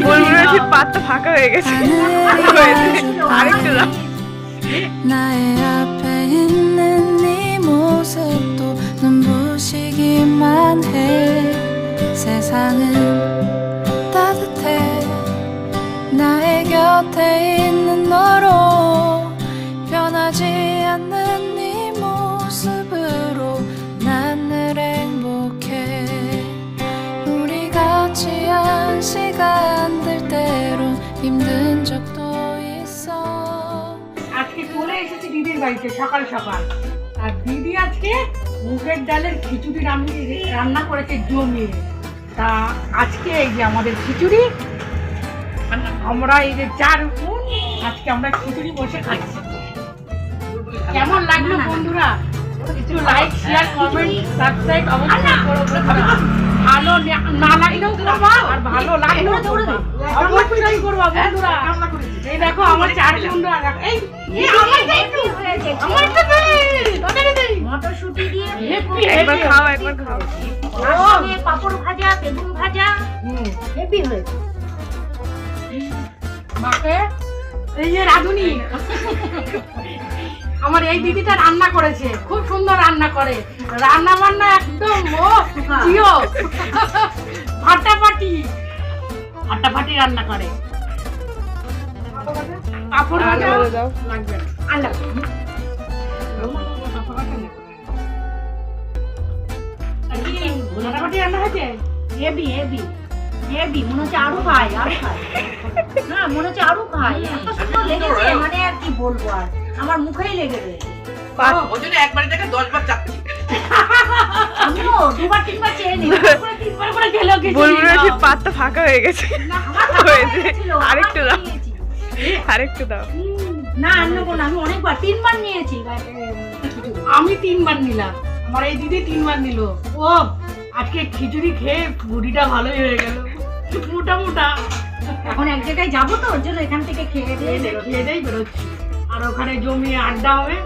বুলবুলের ঠিক পাতটা ফাঁকা হয়ে গেছে। আরেকটু দাও। 나의 앞에 있는 네 모습도 눈부시기만 해. 세상은 따뜻해. 나의 곁에 있는 너로 변하지 않는 네 모습으로 난 늘 행복해. 우리 같이 한 시간들 때론 힘든 적도 있어. আজকে চলে এসেছি দিদির বাড়িতে সকাল সকাল। আর দিদি আজকে মুগের ডালের খিচুড়ি রান্না করেছে জমিয়ে। তা আজকে এই যে আমাদের খিচুড়ি, আমরা এই যে 4 বোন আজকে আমরা খিচুড়ি বসে খাচ্ছি। কেমন লাগলো বন্ধুরা? একটু লাইক, শেয়ার, কমেন্ট, সাবস্ক্রাইব অবশ্যই করো। ভালো না লাগলেও করবা, আর ভালো লাগলেও করবা, অবশ্যই করবা বন্ধুরা। এই দেখো আমার 4 বন্ধুরা, এই মটরশুঁটি দিয়ে একবার খাও, একবার খাও। পাপড় ভাজা, বেগুন ভাজা, হেভি হয়েছে। মাকে এই যে রাধুনি আমার এই দিদিটা রান্না করেছে, খুব সুন্দর রান্না করে। রান্না বান্না একদম জিও ফাটাফাটি রান্না করে। পাপড় ভাজা দাও। লাগবে না, আর লাগবে না। ফাটাফাটি রান্না হয়েছে। হেভি হেভি হেভি, মনে হচ্ছে আরো খাই আরো খাই। হ্যাঁ মনে হচ্ছে আরো খাই, এত সুন্দর লেগেছে মানে আর কি বলবো, আর আমার মুখেই লেগে রয়েছে। ওজনে একবারে থেকে 10 বার চাচ্ছি। আমিও 2বার 3বার চেয়ে নিই, 3বার করে খেলো কিছু। বুলবুলের ঠিক পাতটা ফাঁকা হয়ে গেছে। হয়েছে। আরেকটু দাও, নিয়েছি। আরেকটু দাও। না আর নেবো না, আমি অনেকবার 3বার নিয়েছি। আমি 3বার নিলাম, আমার এই দিদি 3বার নিল। ও আজকে খিচুড়ি খেয়ে বুড়িটা ভালোই হয়ে গেল, মোটা মোটা। এখন এক জায়গায় যাবো তো, ওর জন্য এখান থেকে খেয়ে দিয়ে খেয়ে দেই বেরোচ্ছি, আর ওখানে জমিয়ে আড্ডা হবে।